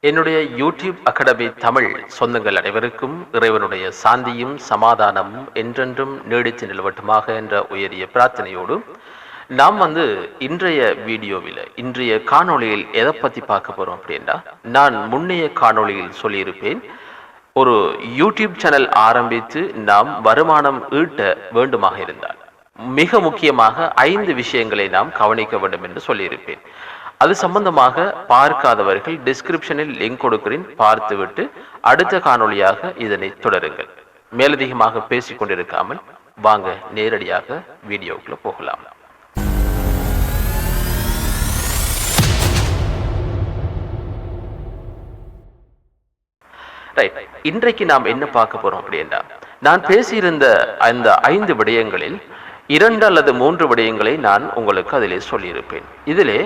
என்னுடைய YouTube academy Tamil சொந்தங்கள் அனைவருக்கும் இறைவனுடைய சாந்தியும் சமாதானமும் என்றென்றும் நீடித்து நிலவட்டுமாக என்ற உயரிய பிரார்த்தனையோடு நாம் இன்றைய வீடியோவில் இன்றைய காணொளியில் எதை பற்றி பார்க்க போகிறோம் அப்படின்னா, நான் முன்னைய காணொளியில் சொல்லியிருப்பேன், ஒரு யூடியூப் சேனல் ஆரம்பித்து நாம் வருமானம் ஈட்ட வேண்டுமாக இருந்தால் மிக முக்கியமாக 5 விஷயங்களை நாம் கவனிக்க வேண்டும் என்று சொல்லியிருப்பேன். அது சம்பந்தமாக பார்க்காதவர்கள் டிஸ்கிரிப்ஷனில் லிங்க் கொடுக்கிறேன், பார்த்துவிட்டு அடுத்த காணொளியாக இதனை தொடருங்கள். மேலதிகமாக பேசிக் கொண்டிருக்காமல் வாங்க நேரடியாக வீடியோக்குள்ள போகலாம். இன்றைக்கு நாம் என்ன பார்க்க போறோம் அப்படின்னா, நான் பேசியிருந்த அந்த 5 விடயங்களில் 2 அல்லது 3 விடயங்களை நான் உங்களுக்கு அதிலே சொல்லியிருப்பேன். இதிலே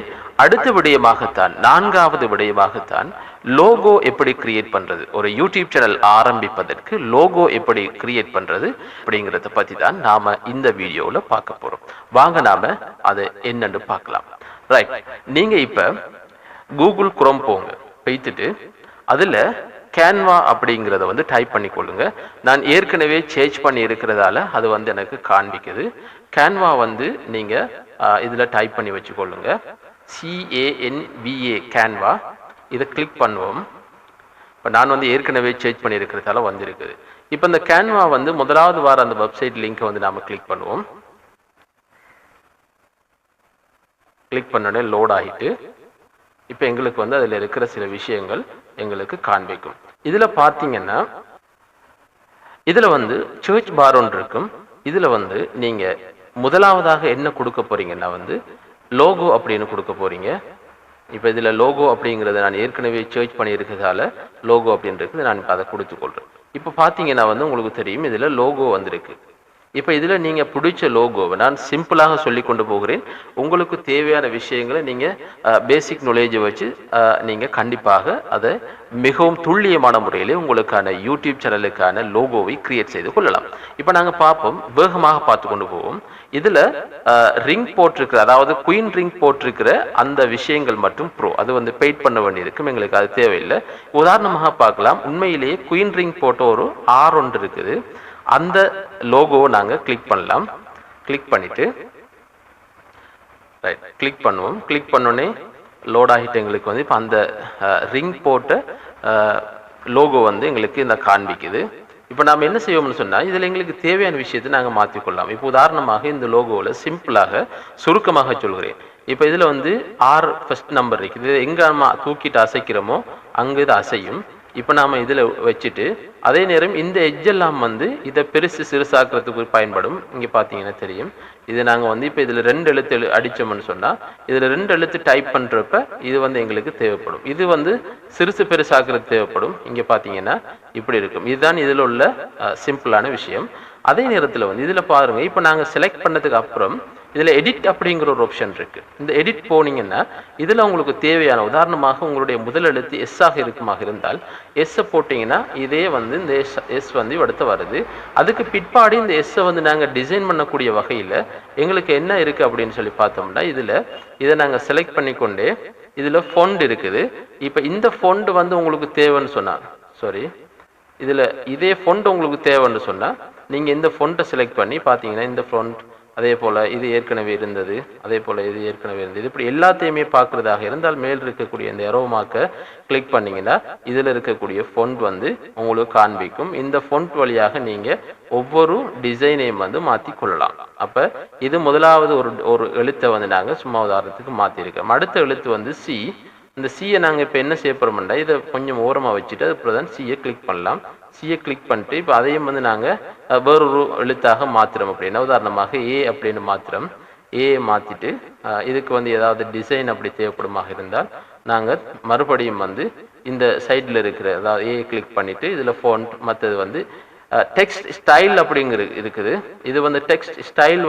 அடுத்த விடயமாகத்தான் 4வது விடயமாகத்தான் லோகோ எப்படி கிரியேட் பண்றது, ஒரு யூடியூப் சேனல் ஆரம்பிப்பதற்கு லோகோ எப்படி கிரியேட் பண்றது அப்படிங்கிறத பத்தி தான் நாம இந்த வீடியோல பார்க்க போறோம். வாங்க நாம அதை என்னன்னு பார்க்கலாம். ரைட், நீங்க இப்ப கூகுள் குரோம் போங்க, போய்த்துட்டு அதுல கேன்வா அப்படிங்கிறத டைப் பண்ணி கொள்ளுங்க. நான் ஏற்கனவே சேஞ்ச் பண்ணி இருக்கிறதால அது எனக்கு காண்பிக்குது. கேன்வா நீங்க இதுல டைப் பண்ணி வச்சுக்கொள்ளுங்க. CANVA Canva. இதை கிளிக் பண்ணுவோம். இப்போ நான் ஏற்கனவே சேஞ்ச் பண்ணி இருக்கிறதால வந்திருக்குது. இப்போ இந்த கேன்வா முதலாவது வார அந்த வெப்சைட் லிங்கை நாம கிளிக் பண்ணுவோம். கிளிக் பண்ணோடனே லோட் ஆகிட்டு இப்போ எங்களுக்கு அதில் இருக்கிற சில விஷயங்கள் எங்களுக்கு காண்பிக்கும். இதில் பார்த்தீங்கன்னா இதில் சர்ச் பார் ஒன்று இருக்கும். இதில் நீங்கள் முதலாவதாக என்ன கொடுக்க போறீங்கன்னா லோகோ அப்படின்னு கொடுக்க போறீங்க. இப்போ இதில் லோகோ அப்படிங்கிறத நான் ஏற்கனவே சர்ச் பண்ணி இருக்கிறதால லோகோ அப்படின்றது நான் இப்போ அதை கொடுத்துக்கொள்கிறேன். இப்போ பார்த்தீங்கன்னா உங்களுக்கு தெரியும், இதில் லோகோ வந்திருக்கு. இப்போ இதில் நீங்கள் பிடிச்ச லோகோவை நான் சிம்பிளாக சொல்லி கொண்டு போகிறேன். உங்களுக்கு தேவையான விஷயங்களை நீங்கள் பேசிக் நாலேஜை வச்சு நீங்கள் கண்டிப்பாக அதை மிகவும் துல்லியமான முறையிலே உங்களுக்கான யூடியூப் சேனலுக்கான லோகோவை கிரியேட் செய்து கொள்ளலாம். இப்போ நாங்கள் பார்ப்போம், வேகமாக பார்த்து கொண்டு போவோம். இதில் ரிங் போட்டிருக்கிற, அதாவது குயின் ரிங் போட்டிருக்கிற அந்த விஷயங்கள் மற்றும் ப்ரோ அது பெயிட் பண்ண வேண்டியிருக்கும். எங்களுக்கு அது தேவையில்லை. உதாரணமாக பார்க்கலாம், உண்மையிலேயே குயின் ரிங் போட்ட ஒரு R1 இருக்குது. அந்த லோகோவை நாங்கள் கிளிக் பண்ணலாம். கிளிக் பண்ணிட்டு ரைட் கிளிக் பண்ணுவோம். கிளிக் பண்ணோடனே லோட் ஆகிட்டு எங்களுக்கு இப்போ அந்த ரிங் போட்ட லோகோ எங்களுக்கு இந்த காண்பிக்குது. இப்போ நாம் என்ன செய்வோம்னு சொன்னால், இதில் எங்களுக்கு தேவையான விஷயத்தை நாங்கள் மாற்றிக்கொள்ளலாம். இப்போ உதாரணமாக இந்த லோகோவில் சிம்பிளாக சுருக்கமாக சொல்கிறேன். இப்போ இதில் R ஃபர்ஸ்ட் நம்பர் இருக்குது. எங்கே நம்ம தூக்கிட்டு அசைக்கிறோமோ அங்கே இது அசையும். இப்போ நாம் இதில் வச்சுட்டு அதே நேரம் இந்த எஜ்ஜெல்லாம் இதை பெருசு சிறுசாக்குறதுக்கு பயன்படும். இங்கே பார்த்தீங்கன்னா தெரியும், இது நாங்கள் இப்போ இதில் 2 எழுத்து அடித்தோம்னு சொன்னால் இதில் 2 எழுத்து டைப் பண்ணுறப்ப இது எங்களுக்கு தேவைப்படும். இது சிறுசு பெருசாக்குறது தேவைப்படும். இங்கே பார்த்தீங்கன்னா இப்படி இருக்கும். இதுதான் இதில் உள்ள சிம்பிளான விஷயம். அதே நேரத்தில் இதில் பாருங்க, இப்போ நாங்கள் செலக்ட் பண்ணதுக்கு அப்புறம் இதில் எடிட் அப்படிங்கிற ஒரு ஆப்ஷன் இருக்கு. இந்த எடிட் போனீங்கன்னா இதில் உங்களுக்கு தேவையான, உதாரணமாக உங்களுடைய முதல் எழுத்து S ஆக இருக்குமாக இருந்தால் S போட்டிங்கன்னா இதே இந்த S அடுத்து வருது. அதுக்கு பிற்பாடு இந்த S நாங்கள் டிசைன் பண்ணக்கூடிய வகையில் எங்களுக்கு என்ன இருக்குது அப்படின்னு சொல்லி பார்த்தோம்னா, இதை நாங்கள் செலக்ட் பண்ணிக்கொண்டே இதில் ஃபொண்ட் இருக்குது. இப்போ இந்த ஃபொண்ட் உங்களுக்கு தேவைன்னு சொன்னால், இதில் இதே ஃபொண்ட் உங்களுக்கு தேவைன்னு சொன்னால் நீங்கள் இந்த ஃபொண்ட்டை செலக்ட் பண்ணி பார்த்தீங்கன்னா இந்த ஃபொண்ட், அதே போல் இது ஏற்கனவே இருந்தது, அதே போல் இது ஏற்கனவே இருந்தது, இப்படி எல்லாத்தையுமே பார்க்குறதாக இருந்தால் மேல் இருக்கக்கூடிய இந்த எரோமாக்க கிளிக் பண்ணிங்கன்னா இதில் இருக்கக்கூடிய ஃபொண்ட் உங்களுக்கு காண்பிக்கும். இந்த ஃபொண்ட் வழியாக நீங்கள் ஒவ்வொரு டிசைனையும் மாற்றி கொள்ளலாம். அப்போ இது முதலாவது ஒரு எழுத்தை நாங்கள் சும்மா உதாரணத்துக்கு மாற்றிருக்கோம். அடுத்த எழுத்து C. இந்த சியை நாங்கள் இப்போ என்ன செய்ய போகிறோம்னா, இதை கொஞ்சம் ஓரமாக வச்சுட்டு அதுக்கப்புறம் தான் சியை கிளிக் பண்ணலாம். சியை கிளிக் பண்ணிட்டு இப்போ அதையும் நாங்கள் வேறொரு எழுத்தாக மாற்றுறோம். அப்படின்னா உதாரணமாக A அப்படின்னு மாற்றுறோம். A மாற்றிட்டு இதுக்கு ஏதாவது டிசைன் அப்படி தேவைப்படுமாக இருந்தால் நாங்கள் மறுபடியும் இந்த சைடில் இருக்கிற, அதாவது A கிளிக் பண்ணிவிட்டு இதில் ஃபோன்ட், மற்றது டெக்ஸ்ட் ஸ்டைல் அப்படிங்கிறது இருக்குது. இது டெக்ஸ்ட் ஸ்டைல்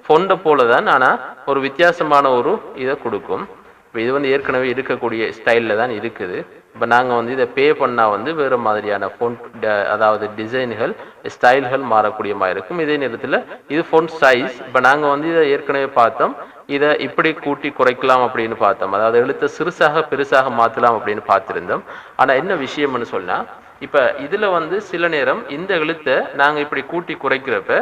ஃபோண்டை போல தான், ஆனால் ஒரு வித்தியாசமான ஒரு இதை கொடுக்கும். இப்போ இது ஏற்கனவே இருக்கக்கூடிய ஸ்டைலில் தான் இருக்குது. இப்போ நாங்கள் இதை பே பண்ணால் வேறு மாதிரியான ஃபோண்ட், அதாவது டிசைன்கள் ஸ்டைல்கள் மாறக்கூடிய மாதிரி இருக்கும். இதே நேரத்தில் இது ஃபோண்ட் சைஸ். இப்போ நாங்கள் இதை ஏற்கனவே பார்த்தோம், இதை இப்படி கூட்டி குறைக்கலாம் அப்படின்னு பார்த்தோம். அதாவது எழுத்தை சிறுசாக பெருசாக மாற்றலாம் அப்படின்னு பார்த்துருந்தோம். ஆனால் என்ன விஷயம்னு சொன்னால், இப்போ இதில் வந்து சில நேரம் இந்த எழுத்தை நாங்கள் இப்படி கூட்டி குறைக்கிறப்ப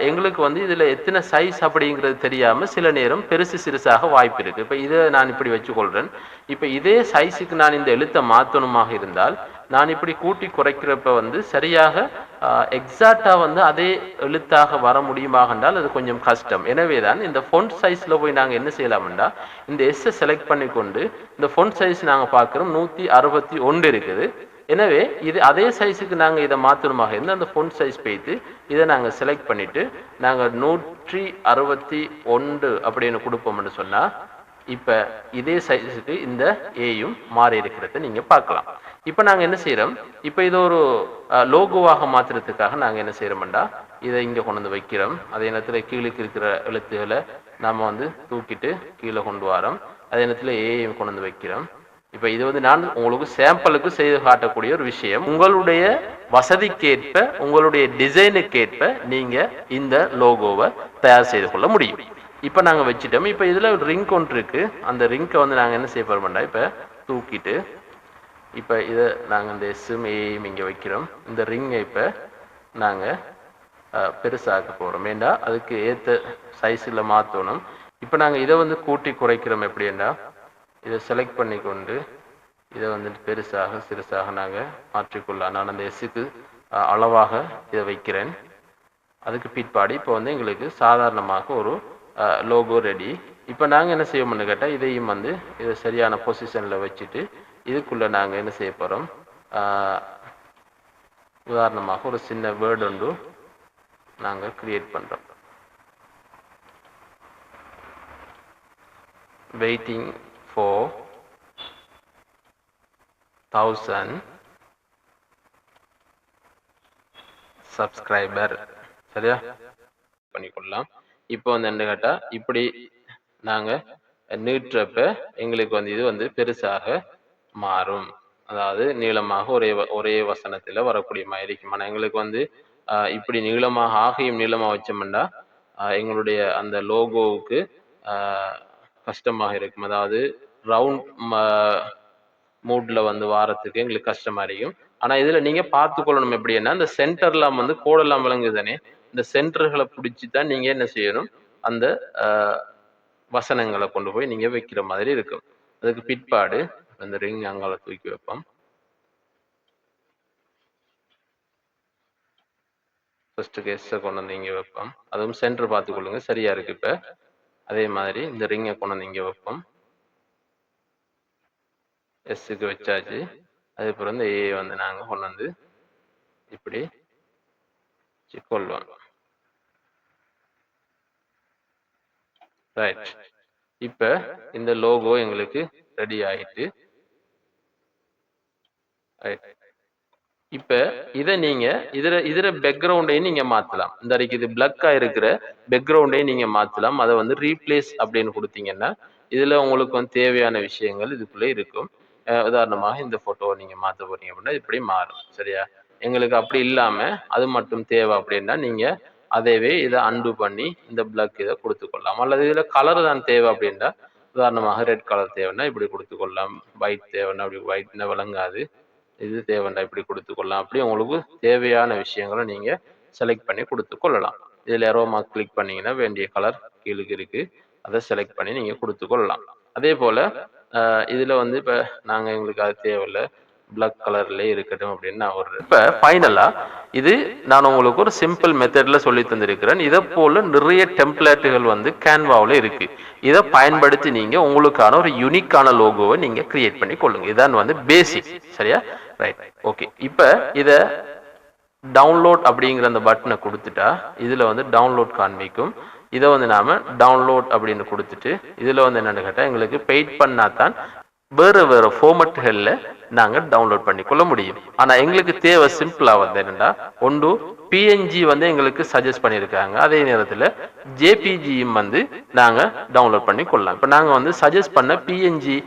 எங்களுக்கு வந்து இதில் எத்தனை சைஸ் அப்படிங்கிறது தெரியாமல் சில நேரம் பெருசு சிறுசாக வாய்ப்பு இருக்குது. இப்போ இதை நான் இப்படி வச்சுக்கொள்கிறேன். இப்போ இதே சைஸுக்கு நான் இந்த எழுத்தை மாற்றணுமாக இருந்தால் நான் இப்படி கூட்டி குறைக்கிறப்ப வந்து சரியாக எக்ஸாக்டா வந்து அதே எழுத்தாக வர முடியுமாக என்றால் அது கொஞ்சம் கஷ்டம். எனவே தான் இந்த ஃபொண்ட் சைஸில் போய் நாங்கள் என்ன செய்யலாம்னா, இந்த எஸ்ஸை செலக்ட் பண்ணி கொண்டு இந்த ஃபொண்ட் சைஸ் நாங்கள் பார்க்குறோம் 161 இருக்குது. எனவே இது அதே சைஸுக்கு நாங்கள் இதை மாற்றணுமாக இருந்தால் அந்த ஃபொண்ட் சைஸ் போய்த்து இதை நாங்கள் செலக்ட் பண்ணிவிட்டு நாங்கள் 161 அப்படின்னு கொடுப்போம்னு சொன்னால் இப்போ இதே சைஸுக்கு இந்த ஏயும் மாறி இருக்கிறத நீங்கள் பார்க்கலாம். இப்போ நாங்கள் என்ன செய்கிறோம், இப்போ இதை ஒரு லோகோவாக மாற்றுறதுக்காக நாங்கள் என்ன செய்கிறோம்டா, இதை இங்கே கொண்டு வந்து வைக்கிறோம். அதே நேரத்தில் கீழுக்கு இருக்கிற எழுத்துக்களை நாம் வந்து தூக்கிட்டு கீழே கொண்டு வரோம். அதே நேரத்தில் ஏயும் கொண்டு வந்து வைக்கிறோம். இப்போ இது வந்து நான் உங்களுக்கு சாம்பிளுக்கு செய்து காட்டக்கூடிய ஒரு விஷயம். உங்களுடைய வசதிக்கேற்ப உங்களுடைய டிசைனுக்கேற்ப நீங்கள் இந்த லோகோவை தயார் செய்து கொள்ள முடியும். இப்போ நாங்கள் வச்சுட்டோம். இப்போ இதில் ஒரு ரிங்க் ஒன்று இருக்குது. அந்த ரிங்கை வந்து நாங்கள் என்ன செய்ய போகிறோம்டா, இப்போ தூக்கிட்டு இப்போ இதை நாங்கள் இந்த எஸ்ஸும் ஏயும் இங்கே வைக்கிறோம். இந்த ரிங்கை இப்போ நாங்கள் பெருசாக்க போகிறோம். ஏண்டா அதுக்கு ஏற்ற சைஸில் மாற்றணும். இப்போ நாங்கள் இதை வந்து கூட்டி குறைக்கிறோம். எப்படின்னா இதை செலக்ட் பண்ணி கொண்டு இதை வந்துட்டு பெருசாக சிறுசாக நாங்கள் மாற்றிக்கொள்ளலாம். நான் அந்த எஸ்ஸுக்கு அளவாக இதை வைக்கிறேன். அதுக்கு பிற்பாடு இப்போ வந்து எங்களுக்கு சாதாரணமாக ஒரு லோகோ ரெடி. இப்போ நாங்கள் என்ன செய்வோம்னு கேட்டால் இதையும் வந்து இதை சரியான பொசிஷனில் வச்சுட்டு இதுக்குள்ளே நாங்கள் என்ன செய்ய போகிறோம், உதாரணமாக ஒரு சின்ன வேர்டு ஒன்று நாங்கள் கிரியேட் பண்ணுறோம். Waiting for 1000 subscriber. சரியா பண்ணிக்கொள்ளலாம். இப்போ வந்து என்ன கேட்டால் இப்படி நாங்கள் நீட்டுறப்ப எங்களுக்கு வந்து இது வந்து பெருசாக மாறும். அதாவது நீளமாக ஒரே வசனத்தில் வரக்கூடிய மாதிரி இருக்கும். ஆனால் எங்களுக்கு வந்து இப்படி நீளமாக ஆகியும் நீளமாக வச்சோம்னா எங்களுடைய அந்த லோகோவுக்கு கஷ்டமாக இருக்கும். அதாவது ரவுண்ட் மூட்ல வந்து வாரத்துக்கு எங்களுக்கு கஷ்டமா இருக்கும். ஆனால் இதில் நீங்கள் பார்த்துக்கொள்ளணும் எப்படின்னா, இந்த சென்டர்லாம் வந்து கோடெல்லாம் விளங்குது தானே, இந்த சென்டர்களை பிடிச்சி தான் நீங்கள் என்ன செய்யணும், அந்த வசனங்களை கொண்டு போய் நீங்கள் வைக்கிற மாதிரி இருக்கும். அதுக்கு பிற்பாடு அந்த ரிங் அங்கால தூக்கி வைப்போம். ஃபர்ஸ்ட் கெஸ்ஸை கொண்டு வந்து இங்கே வைப்போம். அதுவும் சென்டர் பார்த்துக்கொள்ளுங்க, சரியா இருக்கு. இப்போ அதே மாதிரி இந்த ரிங்கை கொண்டு வந்து இங்கே வைப்போம். எஸ்ஸுக்கு வச்சாச்சு. அதுக்கப்புறம் இந்த ஏ வந்து நாங்கள் கொண்டு வந்து இப்படி கொள்வோம். ரைட். இப்போ இந்த லோகோ எங்களுக்கு ரெடி ஆயிட்டு. இப்ப இதை நீங்க இதுல பேக்ரவுண்டையும் நீங்க மாத்தலாம். இந்த இது பிளக்கா இருக்கிற பேக்ரவுண்டையும் நீங்க மாத்தலாம். அதை வந்து ரீப்ளேஸ் அப்படின்னு கொடுத்தீங்கன்னா இதுல உங்களுக்கு வந்து தேவையான விஷயங்கள் இதுக்குள்ள இருக்கும். உதாரணமாக இந்த போட்டோவை நீங்க மாத்த போறீங்க அப்படின்னா இப்படி மாறும். சரியா? எங்களுக்கு அப்படி இல்லாம அது மட்டும் தேவை அப்படின்னா நீங்க அதைவே இதை அன்டு பண்ணி இந்த பிளக் இதை கொடுத்துக்கொள்ளலாம். அல்லது இதுல கலர் தான் தேவை அப்படின்னா உதாரணமாக ரெட் கலர் தேவைன்னா இப்படி கொடுத்துக்கொள்ளலாம். ஒயிட் தேவைன்னா அப்படி ஒயிட்னா விளங்காது, இது தேவைண்டா இப்படி கொடுத்துக்கொள்ளலாம். அப்படி உங்களுக்கு தேவையான விஷயங்களை நீங்க செலக்ட் பண்ணி கொடுத்து கொள்ளலாம். இதுல ஏரோமா கிளிக் பண்ணீங்கன்னா வேண்டிய கலர் கீழுக்கு இருக்கு, அதை செலக்ட் பண்ணி நீங்க கொடுத்து கொள்ளலாம். அதே போல இதுல வந்து இப்ப நாங்க எங்களுக்கு அது தேவையில்லை, பிளாக் கலர்ல இருக்கட்டும் அப்படின்னு நான் ஒரு இப்ப ஃபைனலா இது நான் உங்களுக்கு ஒரு சிம்பிள் மெத்தட்ல சொல்லி தந்திருக்கிறேன். இதை போல நிறைய டெம்ப்ளேட்டுகள் வந்து கேன்வாவில் இருக்கு. இதை பயன்படுத்தி நீங்க உங்களுக்கான ஒரு யூனிக்கான லோகோவை நீங்க கிரியேட் பண்ணி கொள்ளுங்க. இதான் வந்து பேசிக். சரியா? ரைட். ஓகே. இப்ப இத டவுன்லோட் அப்படிங்கிற அந்த பட்டனை கொடுத்துட்டா இதுல வந்து டவுன்லோட் காண்பிக்கும். இதை வந்து நாம டவுன்லோட் அப்படின்னு கொடுத்துட்டு இதுல வந்து என்னன்னு கேட்டா எங்களுக்கு பெய்ட் பண்ணாதான் வேறு வேறு ஃபார்மட்டுகளில் நாங்கள் டவுன்லோட் பண்ணிக்கொள்ள முடியும். ஆனால் எங்களுக்கு தேவை சிம்பிளாக வந்து என்னென்னா, ஒன்று பிஎன்ஜி வந்து எங்களுக்கு சஜஸ்ட் பண்ணியிருக்காங்க, அதே நேரத்தில் ஜேபிஜியும் வந்து நாங்கள் டவுன்லோட் பண்ணி கொள்ளலாம். இப்போ நாங்கள் வந்து சஜஸ்ட் பண்ண பிஎன்ஜி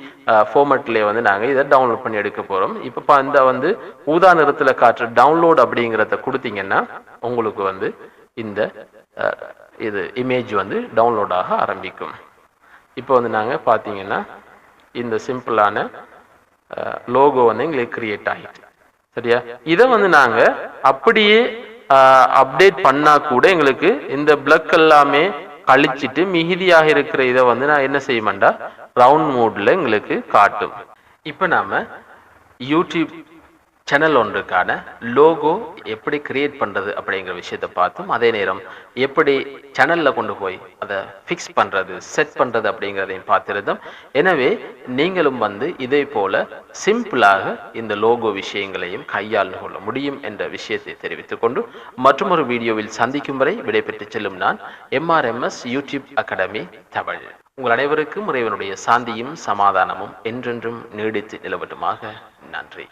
ஃபார்மட்லேயே வந்து நாங்கள் இதை டவுன்லோட் பண்ணி எடுக்க போகிறோம். இப்போ இந்த வந்து ஊதா நிறத்தில் காட்டுற டவுன்லோட் அப்படிங்கிறத கொடுத்தீங்கன்னா உங்களுக்கு வந்து இந்த இது இமேஜ் வந்து டவுன்லோட் ஆக ஆரம்பிக்கும். இப்போ வந்து நாங்கள் பார்த்தீங்கன்னா இந்த சிம்பிளான லோகோ வந்து எங்களுக்கு கிரியேட் ஆகிட்டு, சரியா? இதை வந்து நாங்கள் அப்படியே அப்டேட் பண்ணா கூட எங்களுக்கு இந்த பிளக் எல்லாமே கழிச்சிட்டு மிகுதியாக இருக்கிற இதை வந்து நான் என்ன செய்யமாட்டா ரவுண்ட் மோட்ல எங்களுக்கு காட்டும். இப்போ நாம யூடியூப் சேனல் ஒன்றுக்கான லோகோ எப்படி கிரியேட் பண்றது அப்படிங்கிற விஷயத்தை பார்த்தோம். அதே நேரம் எப்படி சேனல்ல கொண்டு போய் அதை ஃபிக்ஸ் பண்றது, செட் பண்றது அப்படிங்கிறதையும் பார்த்திருந்தோம். எனவே நீங்களும் வந்து இதே போல சிம்பிளாக இந்த லோகோ விஷயங்களையும் கையாள கொள்ள முடியும் என்ற விஷயத்தை தெரிவித்துக் கொண்டு மற்றொரு வீடியோவில் சந்திக்கும் வரை விடைபெற்று செல்லும் நான் MRMS யூடியூப் அகாடமி தமிழ். உங்கள் அனைவருக்கும் இறைவனுடைய சாந்தியும் சமாதானமும் என்றென்றும் நீடித்து நிலவட்டுமாக. நன்றி.